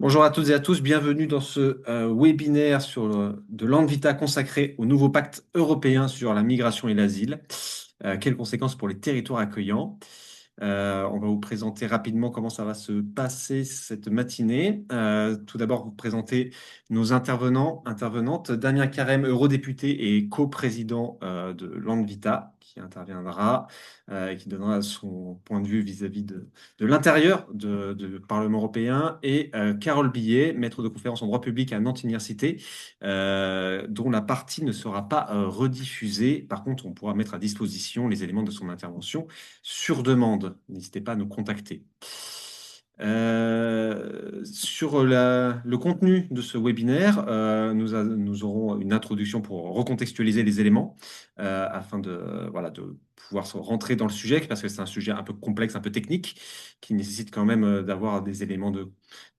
Bonjour à toutes et à tous, bienvenue dans ce webinaire de Landvita consacré au nouveau pacte européen sur la migration et l'asile. Quelles conséquences pour les territoires accueillants? On va vous présenter rapidement comment ça va se passer cette matinée. Tout d'abord, vous présenter nos intervenantes. Damien Carême, eurodéputé et coprésident de Landvita, qui interviendra et qui donnera son point de vue vis-à-vis de l'intérieur du Parlement européen. Et Carole Billet, maître de conférence en droit public à Nantes Université, dont la partie ne sera pas rediffusée. Par contre, on pourra mettre à disposition les éléments de son intervention sur demande. N'hésitez pas à nous contacter. Sur le contenu de ce webinaire, nous aurons une introduction pour recontextualiser les éléments afin de pouvoir se rentrer dans le sujet, parce que c'est un sujet un peu complexe, un peu technique, qui nécessite quand même d'avoir des éléments de,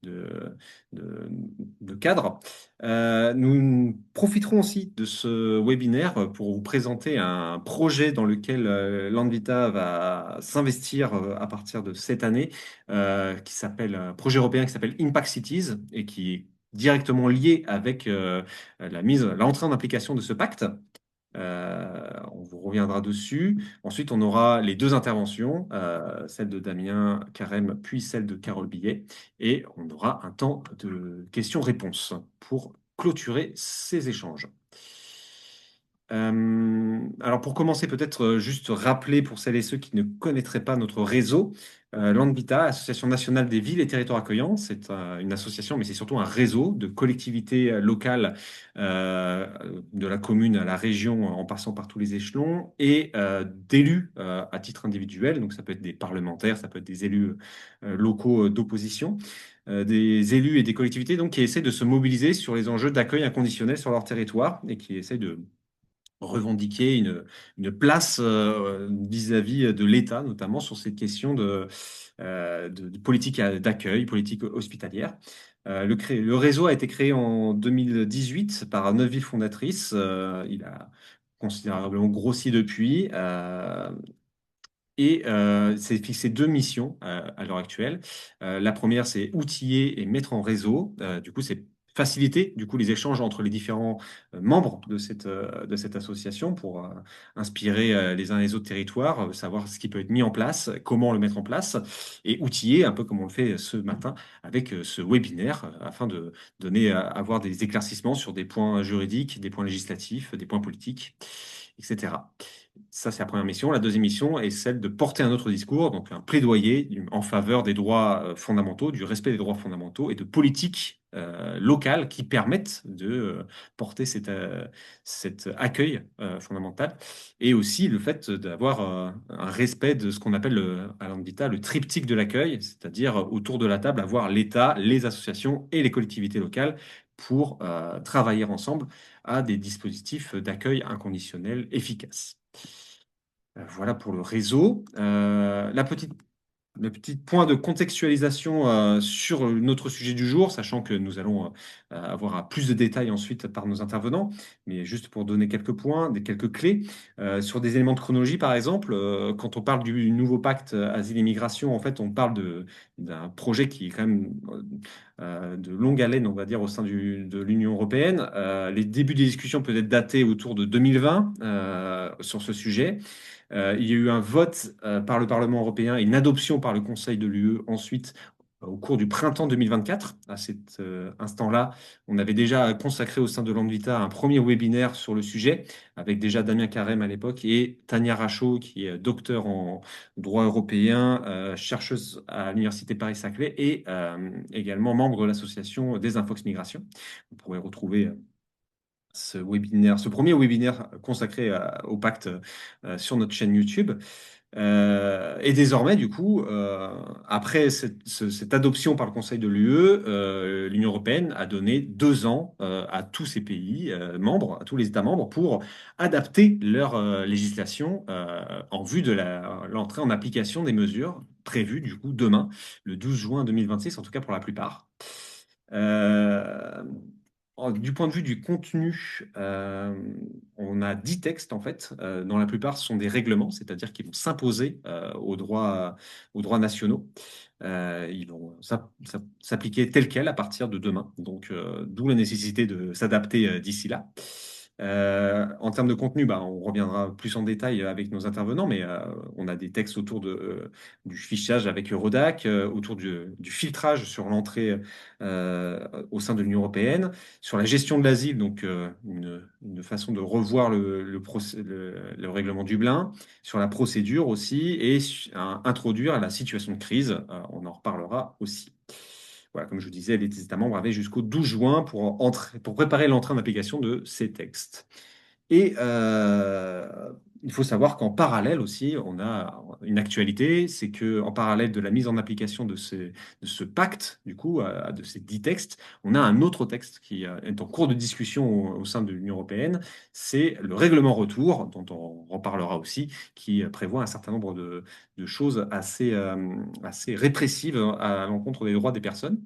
de, de cadre. Nous profiterons aussi de ce webinaire pour vous présenter un projet dans lequel Landvita va s'investir à partir de cette année, qui s'appelle un projet européen qui s'appelle Impact Cities et qui est directement lié avec l'entrée en application de ce pacte. On vous reviendra dessus. Ensuite, on aura les deux interventions, celle de Damien Carême, puis celle de Carole Billet. Et on aura un temps de questions-réponses pour clôturer ces échanges. Alors pour commencer, peut-être juste rappeler pour celles et ceux qui ne connaîtraient pas notre réseau, Landvita, Association nationale des villes et territoires accueillants, c'est une association, mais c'est surtout un réseau de collectivités locales, euh, de la commune à la région, en passant par tous les échelons, et d'élus à titre individuel, donc ça peut être des parlementaires, ça peut être des élus locaux d'opposition, des élus et des collectivités donc, qui essaient de se mobiliser sur les enjeux d'accueil inconditionnel sur leur territoire et qui essaient de revendiquer une place vis-à-vis de l'État, notamment sur cette question de politique d'accueil, politique hospitalière. Le réseau a été créé en 2018 par 9 villes fondatrices. Il a considérablement grossi depuis. Et c'est fixé deux missions à l'heure actuelle. La première, c'est outiller et mettre en réseau. Du coup, c'est faciliter du coup les échanges entre les différents membres de cette association pour inspirer les uns et les autres territoires, savoir ce qui peut être mis en place, comment le mettre en place, et outiller un peu comme on le fait ce matin avec ce webinaire afin de donner, avoir des éclaircissements sur des points juridiques, des points législatifs, des points politiques, etc. Ça, c'est la première mission. La deuxième mission est celle de porter un autre discours, donc un plaidoyer en faveur des droits fondamentaux, du respect des droits fondamentaux et de politiques locales qui permettent de porter cet accueil fondamental. Et aussi le fait d'avoir un respect de ce qu'on appelle à l'Anvita le triptyque de l'accueil, c'est-à-dire autour de la table avoir l'État, les associations et les collectivités locales pour travailler ensemble à des dispositifs d'accueil inconditionnel efficaces. Voilà pour le réseau. Le petit point de contextualisation sur notre sujet du jour, sachant que nous allons avoir plus de détails ensuite par nos intervenants, mais juste pour donner quelques points, quelques clés, sur des éléments de chronologie par exemple, quand on parle du nouveau pacte Asile et Migration, en fait on parle d'un projet qui est quand même de longue haleine, on va dire, au sein de l'Union européenne. Les débuts des discussions peuvent être datés autour de 2020 sur ce sujet. Il y a eu un vote par le Parlement européen et une adoption par le Conseil de l'UE ensuite au cours du printemps 2024. À cet instant-là, on avait déjà consacré au sein de Landvita un premier webinaire sur le sujet, avec déjà Damien Carême à l'époque et Tania Rachaud, qui est docteur en droit européen, chercheuse à l'Université Paris-Saclay et également membre de l'association des Infox Migration. Vous pourrez retrouver ce premier webinaire consacré au pacte sur notre chaîne YouTube. Et désormais, du coup, après cette adoption par le Conseil de l'UE, l'Union européenne a donné 2 ans à tous ces pays membres, à tous les États membres, pour adapter leur législation en vue de l'entrée en application des mesures prévues, du coup, demain, le 12 juin 2026, en tout cas pour la plupart. Euh, Du point de vue du contenu, on a 10 textes en fait, dont la plupart sont des règlements, c'est-à-dire qu'ils vont s'imposer aux droits nationaux. Ils vont s'appliquer tel quel à partir de demain. Donc, d'où la nécessité de s'adapter d'ici là. En termes de contenu, bah, on reviendra plus en détail avec nos intervenants, mais on a des textes autour du fichage avec Eurodac, autour du filtrage sur l'entrée au sein de l'Union européenne, sur la gestion de l'asile, donc une façon de revoir le règlement Dublin, sur la procédure aussi, et introduire la situation de crise. On en reparlera aussi. Voilà, comme je vous disais, les États membres avaient jusqu'au 12 juin pour préparer l'entrée en application de ces textes. Et il faut savoir qu'en parallèle aussi, on a une actualité, c'est que en parallèle de la mise en application de ce pacte, du coup, de ces 10 textes, on a un autre texte qui est en cours de discussion au sein de l'Union européenne, c'est le règlement retour, dont on reparlera aussi, qui prévoit un certain nombre de choses assez répressives à l'encontre des droits des personnes.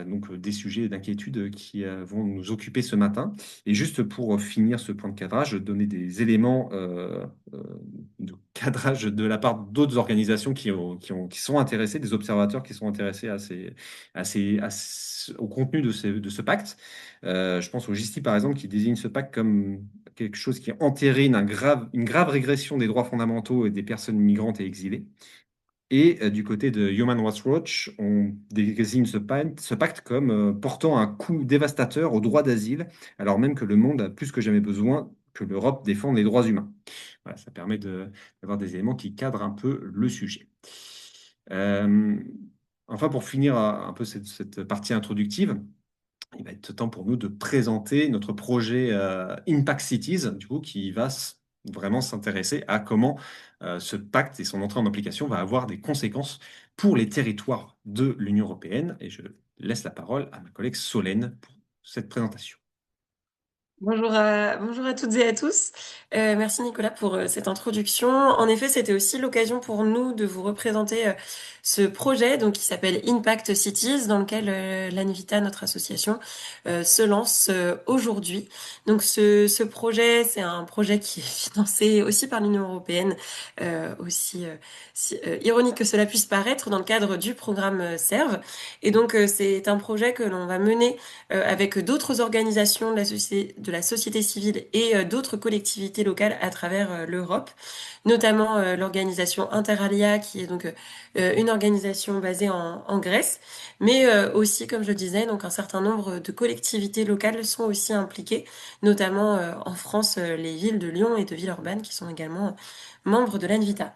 Donc des sujets d'inquiétude qui vont nous occuper ce matin. Et juste pour finir ce point de cadrage, donner des éléments de cadrage de la part d'autres organisations qui sont intéressées, des observateurs qui sont intéressés au contenu de ce pacte. Je pense au GISTI par exemple qui désigne ce pacte comme quelque chose qui entérine une grave régression des droits fondamentaux et des personnes migrantes et exilées. Et du côté de Human Rights Watch, on désigne ce pacte comme portant un coup dévastateur au droit d'asile, alors même que le monde a plus que jamais besoin que l'Europe défende les droits humains. Voilà, ça permet d'avoir des éléments qui cadrent un peu le sujet. Euh, enfin, pour finir un peu cette partie introductive, il va être temps pour nous de présenter notre projet Impact Cities, du coup, qui va vraiment s'intéresser à comment ce pacte et son entrée en application va avoir des conséquences pour les territoires de l'Union européenne. Et je laisse la parole à ma collègue Solène pour cette présentation. Bonjour à toutes et à tous. Merci Nicolas pour cette introduction. En effet, c'était aussi l'occasion pour nous de vous représenter ce projet donc, qui s'appelle Impact Cities, dans lequel l'Anvita, notre association, se lance aujourd'hui. Donc ce projet, c'est un projet qui est financé aussi par l'Union européenne, aussi ironique que cela puisse paraître, dans le cadre du programme SERV. Et donc c'est un projet que l'on va mener avec d'autres organisations de la société civile et d'autres collectivités locales à travers l'Europe, notamment l'organisation Interalia, qui est donc une organisation basée en Grèce, mais aussi, comme je le disais, donc un certain nombre de collectivités locales sont aussi impliquées, notamment en France, les villes de Lyon et de Villeurbanne, qui sont également membres de l'ANVITA.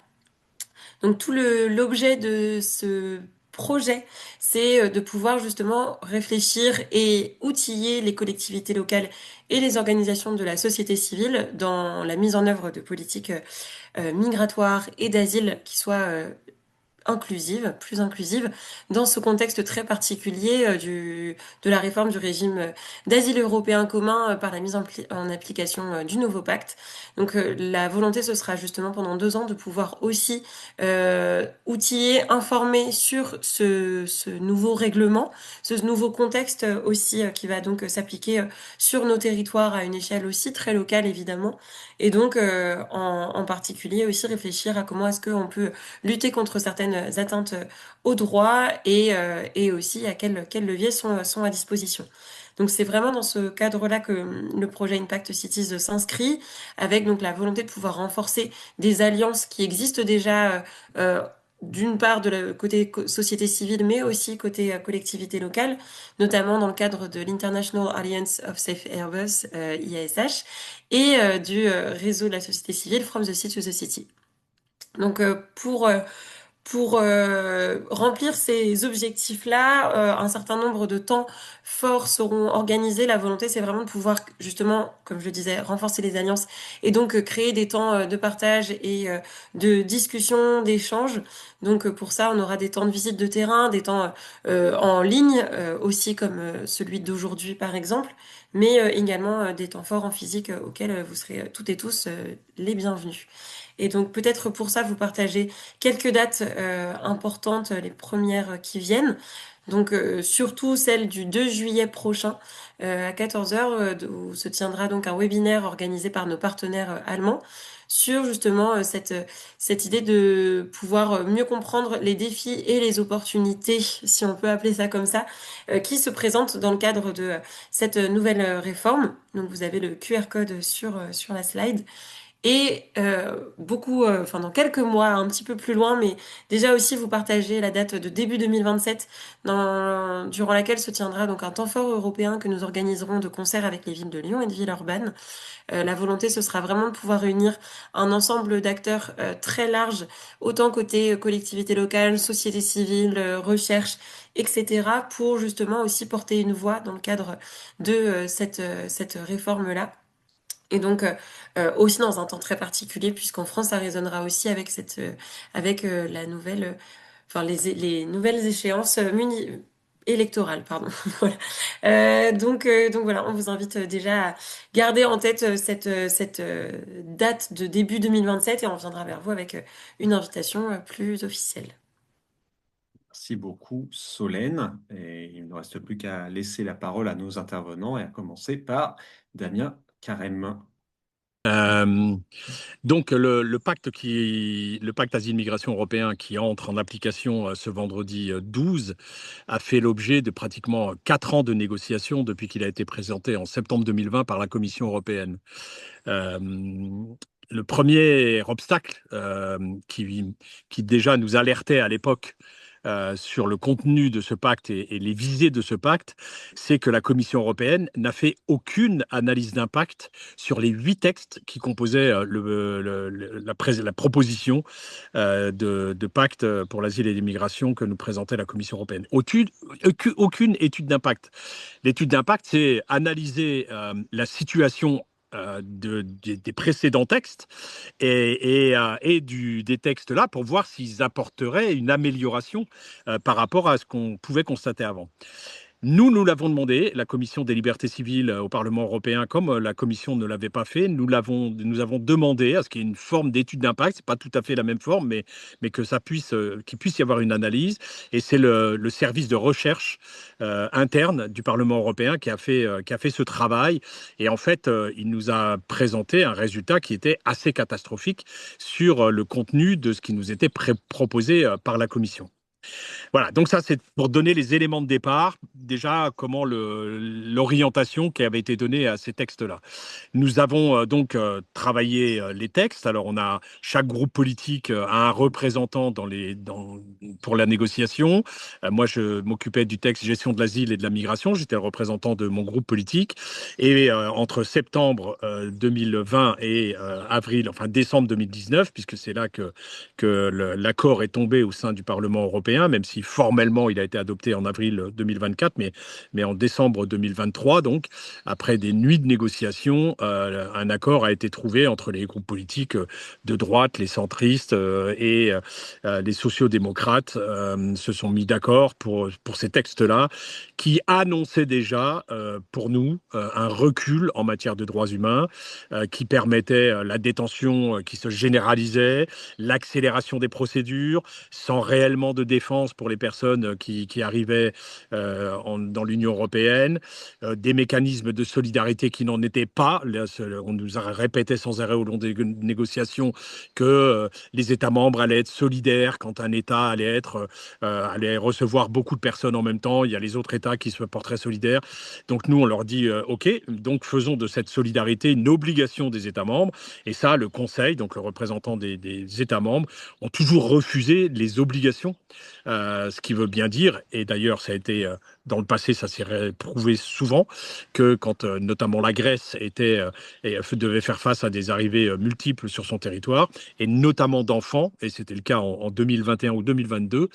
Donc l'objet de ce projet, c'est de pouvoir justement réfléchir et outiller les collectivités locales et les organisations de la société civile dans la mise en œuvre de politiques migratoires et d'asile qui soient inclusive, plus inclusive, dans ce contexte très particulier de la réforme du régime d'asile européen commun par la mise en application du nouveau pacte. Donc la volonté, ce sera justement pendant 2 ans de pouvoir aussi outiller, informer sur ce nouveau règlement, ce nouveau contexte aussi qui va donc s'appliquer sur nos territoires à une échelle aussi très locale évidemment, et donc en particulier aussi réfléchir à comment est-ce qu'on peut lutter contre certaines atteintes aux droits et aussi à quels leviers sont à disposition. Donc c'est vraiment dans ce cadre-là que le projet Impact Cities s'inscrit, avec donc la volonté de pouvoir renforcer des alliances qui existent déjà d'une part de la côté société civile, mais aussi côté collectivité locale, notamment dans le cadre de l'International Alliance of Safe Harbors, IASH, et du réseau de la société civile From the Sea to the City. Donc pour remplir ces objectifs-là, un certain nombre de temps forts seront organisés. La volonté, c'est vraiment de pouvoir, justement, comme je le disais, renforcer les alliances et donc créer des temps de partage et de discussion, d'échange. Donc pour ça, on aura des temps de visite de terrain, des temps en ligne aussi, comme celui d'aujourd'hui, par exemple, mais également des temps forts en physique auxquels vous serez toutes et tous les bienvenus. Et donc peut-être pour ça, vous partagez quelques dates importantes, les premières qui viennent. Donc surtout celle du 2 juillet prochain à 14 heures, où se tiendra donc un webinaire organisé par nos partenaires allemands sur justement cette idée de pouvoir mieux comprendre les défis et les opportunités, si on peut appeler ça comme ça, qui se présentent dans le cadre de cette nouvelle réforme. Donc vous avez le QR code sur la slide. Et beaucoup, enfin dans quelques mois, un petit peu plus loin, mais déjà aussi vous partagez la date de début 2027, durant laquelle se tiendra donc un temps fort européen que nous organiserons de concert avec les villes de Lyon et de Villeurbanne. La volonté, ce sera vraiment de pouvoir réunir un ensemble d'acteurs très large, autant côté collectivité locale, société civile, recherche, etc., pour justement aussi porter une voix dans le cadre de cette réforme-là. Et donc aussi dans un temps très particulier, puisqu'en France, ça résonnera aussi avec la nouvelle, enfin les nouvelles échéances électorales, pardon. Voilà. Donc voilà, on vous invite déjà à garder en tête cette date de début 2027 et on reviendra vers vous avec une invitation plus officielle. Merci beaucoup, Solène. Et il ne reste plus qu'à laisser la parole à nos intervenants et à commencer par Damien Carême. Euh, donc le pacte asile-migration européen qui entre en application ce vendredi 12 a fait l'objet de pratiquement 4 ans de négociations depuis qu'il a été présenté en septembre 2020 par la Commission européenne. Euh, le premier obstacle qui déjà nous alertait à l'époque sur le contenu de ce pacte et les visées de ce pacte, c'est que la Commission européenne n'a fait aucune analyse d'impact sur les 8 textes qui composaient la proposition de pacte pour l'asile et l'immigration que nous présentait la Commission européenne. Aucune étude d'impact. L'étude d'impact, c'est analyser la situation des précédents textes et des textes là pour voir s'ils apporteraient une amélioration par rapport à ce qu'on pouvait constater avant. Nous l'avons demandé, la Commission des libertés civiles au Parlement européen, comme la Commission ne l'avait pas fait, nous avons demandé à ce qu'il y ait une forme d'étude d'impact, c'est pas tout à fait la même forme, mais que qu'il puisse y avoir une analyse. Et c'est le service de recherche interne du Parlement européen qui a fait ce travail. Et en fait, il nous a présenté un résultat qui était assez catastrophique sur le contenu de ce qui nous était proposé par la Commission. Voilà, donc ça c'est pour donner les éléments de départ, déjà comment l'orientation qui avait été donnée à ces textes-là. Nous avons donc travaillé les textes. Alors chaque groupe politique a un représentant pour la négociation. Moi je m'occupais du texte gestion de l'asile et de la migration. J'étais le représentant de mon groupe politique. Et entre septembre 2020 et décembre 2019, puisque c'est là que l'accord est tombé au sein du Parlement européen, même si formellement il a été adopté en avril 2024, mais en décembre 2023, donc, après des nuits de négociations, un accord a été trouvé entre les groupes politiques de droite, les centristes et les sociodémocrates se sont mis d'accord pour ces textes-là qui annonçaient déjà pour nous un recul en matière de droits humains, qui permettait la détention qui se généralisait, l'accélération des procédures, sans réellement de défense pour les personnes qui arrivaient dans l'Union européenne, des mécanismes de solidarité qui n'en étaient pas. On nous a répété sans arrêt au long des négociations que les États membres allaient être solidaires quand un État allait recevoir beaucoup de personnes en même temps. Il y a les autres États qui se porteraient solidaires. Donc nous, on leur dit OK, donc faisons de cette solidarité une obligation des États membres. Et ça, le Conseil, donc le représentant des États membres, ont toujours refusé les obligations, ce qui veut bien dire, et d'ailleurs ça a été dans le passé, ça s'est prouvé souvent, que quand notamment la Grèce devait faire face à des arrivées multiples sur son territoire, et notamment d'enfants, et c'était le cas en 2021 ou 2022,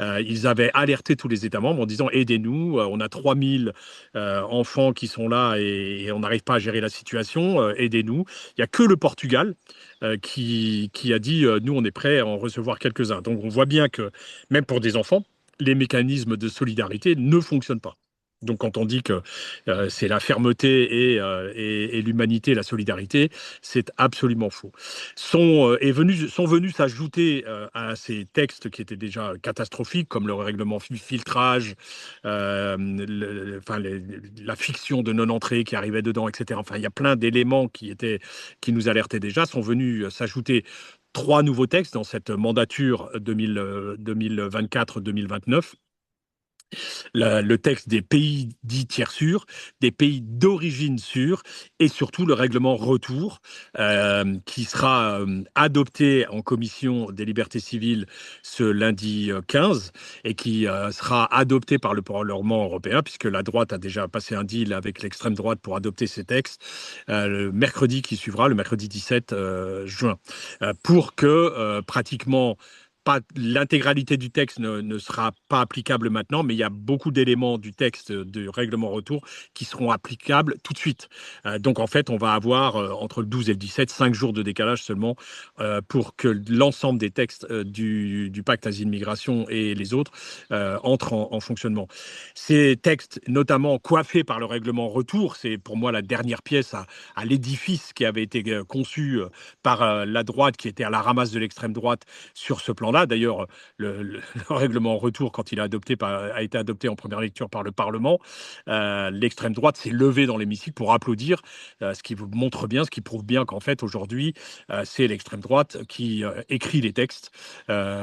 ils avaient alerté tous les États membres en disant aidez-nous, on a 3000 enfants qui sont là et on n'arrive pas à gérer la situation, aidez-nous. Il n'y a que le Portugal qui a dit nous on est prêt à en recevoir quelques-uns. Donc on voit bien que même pour des enfants, les mécanismes de solidarité ne fonctionnent pas. Donc, quand on dit que c'est la fermeté et l'humanité, la solidarité, c'est absolument faux. Sont venus s'ajouter à ces textes qui étaient déjà catastrophiques, comme le règlement filtrage, la fiction de non-entrée qui arrivait dedans, etc. Enfin, il y a plein d'éléments qui nous alertaient déjà, sont venus s'ajouter trois nouveaux textes dans cette mandature 2024-2029. Le texte des pays dits tiers sûrs, des pays d'origine sûre et surtout le règlement retour qui sera adopté en commission des libertés civiles ce lundi 15 et qui sera adopté par le Parlement européen puisque la droite a déjà passé un deal avec l'extrême droite pour adopter ces textes le mercredi qui suivra, le mercredi 17 juin, pour que pratiquement pas l'intégralité du texte ne sera pas applicable maintenant, mais il y a beaucoup d'éléments du texte du règlement retour qui seront applicables tout de suite. Donc en fait, on va avoir entre le 12 et le 17, 5 jours de décalage seulement pour que l'ensemble des textes du pacte asile-migration et les autres entrent en fonctionnement. Ces textes, notamment coiffés par le règlement retour, c'est pour moi la dernière pièce à l'édifice qui avait été conçu par la droite, qui était à la ramasse de l'extrême droite sur ce plan-là. D'ailleurs, le règlement en retour, quand il a été adopté en première lecture par le Parlement, l'extrême droite s'est levée dans l'hémicycle pour applaudir, ce qui vous montre bien, ce qui prouve bien qu'en fait, aujourd'hui, c'est l'extrême droite qui écrit les textes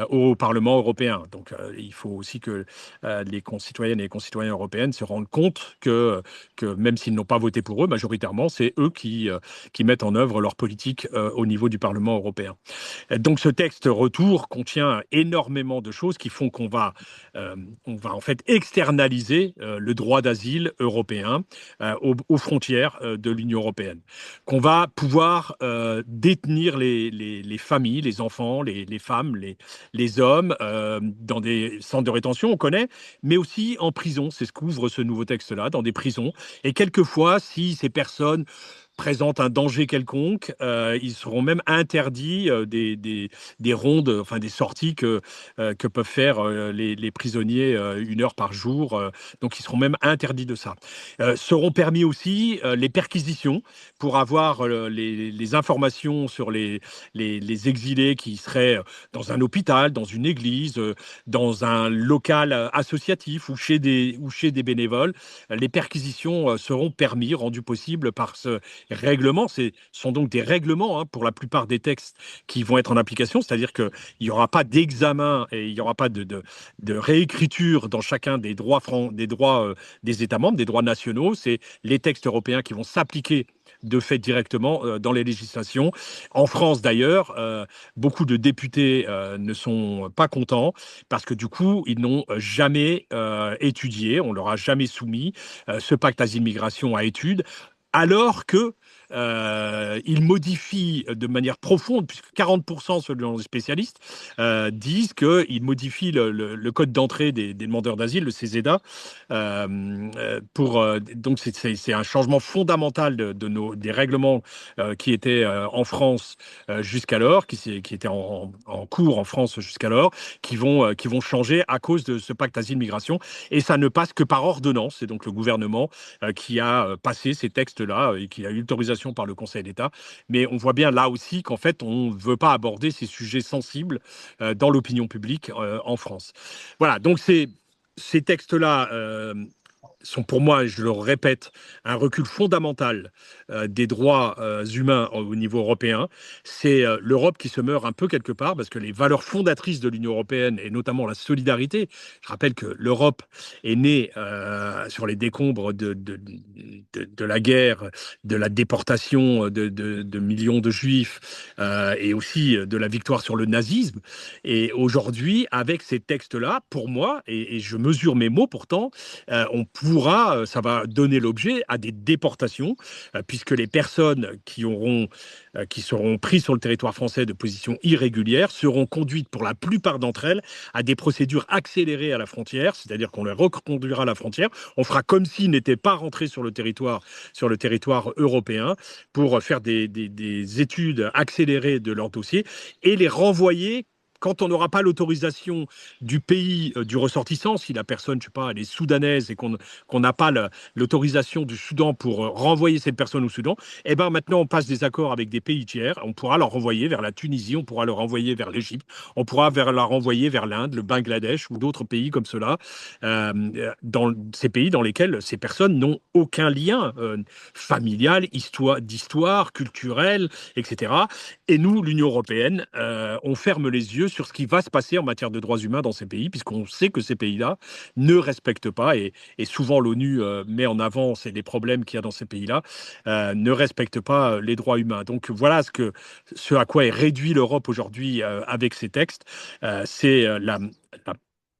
au Parlement européen. Donc, il faut aussi que les concitoyennes et les concitoyens européens se rendent compte que même s'ils n'ont pas voté pour eux, majoritairement, c'est eux qui mettent en œuvre leur politique au niveau du Parlement européen. Donc ce texte retour contient énormément de choses qui font qu'on va en fait externaliser le droit d'asile européen aux frontières de l'Union européenne. Qu'on va pouvoir détenir les familles, les enfants, les femmes, les hommes dans des centres de rétention, on connaît, mais aussi en prison. C'est ce qu'ouvre ce nouveau texte-là, dans des prisons. Et quelquefois, si ces personnes présentent un danger quelconque, ils seront même interdits des rondes, enfin des sorties que peuvent faire les prisonniers 1 heure par jour. Donc ils seront même interdits de ça. Seront permis aussi les perquisitions pour avoir les informations sur les exilés qui seraient dans un hôpital, dans une église, dans un local associatif ou chez des bénévoles. Les perquisitions seront permis, rendues possibles par ce règlements. Ce sont donc des règlements pour la plupart des textes qui vont être en application, c'est-à-dire qu'il n'y aura pas d'examen et il n'y aura pas de réécriture dans chacun des droits des États membres, des droits nationaux. C'est les textes européens qui vont s'appliquer de fait directement dans les législations. En France d'ailleurs, beaucoup de députés ne sont pas contents parce que du coup, ils n'ont jamais étudié, on leur a jamais soumis ce pacte asile-migration à étude, alors que il modifie de manière profonde, puisque 40% selon les spécialistes disent qu'il modifie le code d'entrée des demandeurs d'asile, le CESEDA, donc c'est un changement fondamental des règlements qui étaient en France jusqu'alors, qui étaient en cours en France jusqu'alors, qui vont changer à cause de ce pacte asile-migration. Et ça ne passe que par ordonnance. C'est donc le gouvernement qui a passé ces textes-là et qui a eu l'autorisation par le Conseil d'État. Mais on voit bien là aussi qu'en fait, on ne veut pas aborder ces sujets sensibles dans l'opinion publique en France. Voilà, donc ces textes-là sont pour moi, je le répète, un recul fondamental des droits humains au niveau européen. C'est l'Europe qui se meurt un peu quelque part parce que les valeurs fondatrices de l'Union européenne et notamment la solidarité, je rappelle que l'Europe est née sur les décombres de la guerre, de la déportation de millions de juifs et aussi de la victoire sur le nazisme. Et aujourd'hui, avec ces textes-là, pour moi, et je mesure mes mots pourtant, ça va donner l'objet à des déportations, puisque les personnes qui seront prises sur le territoire français de position irrégulière seront conduites pour la plupart d'entre elles à des procédures accélérées à la frontière, c'est-à-dire qu'on les reconduira à la frontière. On fera comme s'ils n'étaient pas rentrés sur le territoire européen pour faire des études accélérées de leur dossier et les renvoyer quand on n'aura pas l'autorisation du pays du ressortissant, si la personne, je sais pas, elle est soudanaise et qu'on n'a pas l'autorisation du Soudan pour renvoyer cette personne au Soudan, eh ben maintenant on passe des accords avec des pays tiers, on pourra leur renvoyer vers la Tunisie, on pourra leur renvoyer vers l'Égypte, on pourra la renvoyer vers l'Inde, le Bangladesh ou d'autres pays comme cela, dans ces pays dans lesquels ces personnes n'ont aucun lien familial, d'histoire, culturel, etc. Et nous, l'Union européenne, on ferme les yeux sur ce qui va se passer en matière de droits humains dans ces pays, puisqu'on sait que ces pays-là ne respectent pas, et souvent l'ONU met en avant c'est les problèmes qu'il y a dans ces pays-là, ne respectent pas les droits humains. Donc voilà ce à quoi est réduit l'Europe aujourd'hui avec ces textes. C'est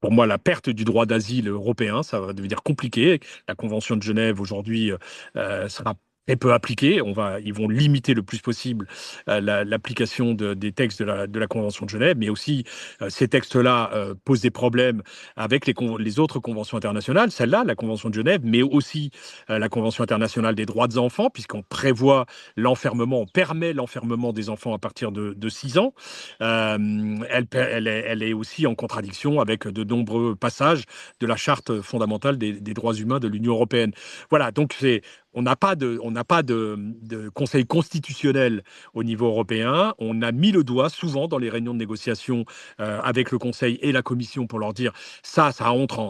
pour moi, la perte du droit d'asile européen, ça va devenir compliqué. La Convention de Genève aujourd'hui sera très peu appliquée. Ils vont limiter le plus possible l'application des textes de la Convention de Genève, mais aussi ces textes-là posent des problèmes avec les autres conventions internationales, celle-là, la Convention de Genève, mais aussi la Convention internationale des droits des enfants, puisqu'on prévoit l'enfermement, on permet l'enfermement des enfants à partir de 6 ans. Elle est aussi en contradiction avec de nombreux passages de la Charte fondamentale des droits humains de l'Union européenne. Voilà, donc on n'a pas de conseil constitutionnel au niveau européen. On a mis le doigt souvent dans les réunions de négociation avec le Conseil et la Commission pour leur dire ça entre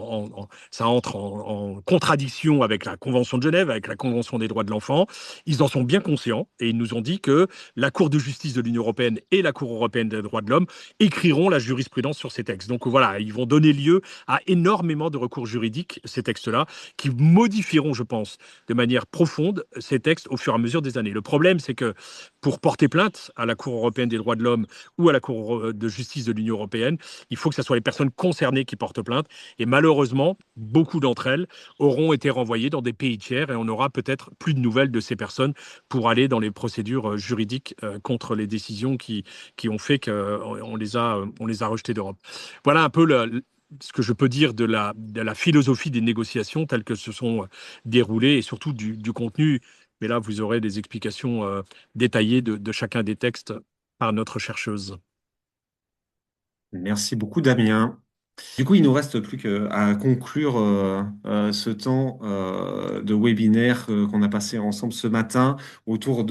ça entre en contradiction avec la Convention de Genève, avec la Convention des droits de l'enfant. Ils en sont bien conscients et ils nous ont dit que la Cour de justice de l'Union européenne et la Cour européenne des droits de l'homme écriront la jurisprudence sur ces textes. Donc voilà, ils vont donner lieu à énormément de recours juridiques, ces textes-là, qui modifieront, je pense, de manière profonde ces textes au fur et à mesure des années. Le problème, c'est que pour porter plainte à la Cour européenne des droits de l'homme ou à la Cour de justice de l'Union européenne, il faut que ce soit les personnes concernées qui portent plainte. Et malheureusement, beaucoup d'entre elles auront été renvoyées dans des pays tiers et on aura peut-être plus de nouvelles de ces personnes pour aller dans les procédures juridiques contre les décisions qui ont fait qu'on on les a rejetées d'Europe. Voilà un peu ce que je peux dire de la philosophie des négociations telles que se sont déroulées et surtout du contenu. Mais là, vous aurez des explications détaillées de chacun des textes par notre chercheuse. Merci beaucoup, Damien. Du coup, il nous reste plus qu'à conclure ce temps de webinaire qu'on a passé ensemble ce matin autour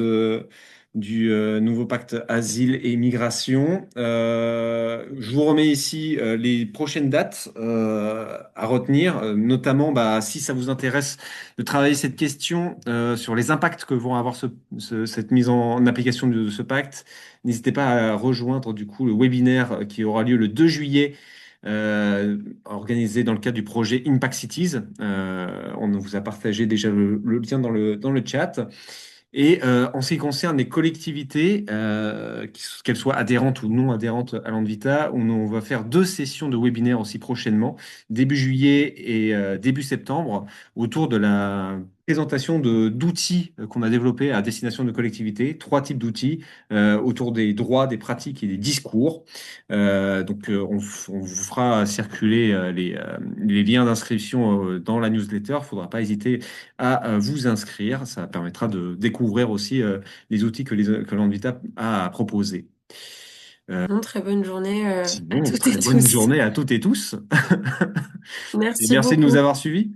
du nouveau pacte asile et migration. Je vous remets ici les prochaines dates à retenir, notamment bah, si ça vous intéresse de travailler cette question sur les impacts que vont avoir cette mise en application de ce pacte. N'hésitez pas à rejoindre du coup le webinaire qui aura lieu le 2 juillet organisé dans le cadre du projet Impact Cities. On vous a partagé déjà le lien dans le chat. Et en ce qui concerne les collectivités, qu'elles soient adhérentes ou non adhérentes à l'Anvita, on va faire 2 sessions de webinaire aussi prochainement, début juillet et début septembre, autour de la présentation d'outils qu'on a développés à destination de collectivités, 3 types d'outils autour des droits, des pratiques et des discours. On vous fera circuler les liens d'inscription dans la newsletter. Il ne faudra pas hésiter à vous inscrire. Ça permettra de découvrir aussi les outils que l'Anvita a à proposer. Très bonne journée à Sinon, toutes et très bonne tous. journée à toutes et tous. Et Merci merci de nous beaucoup. avoir suivis.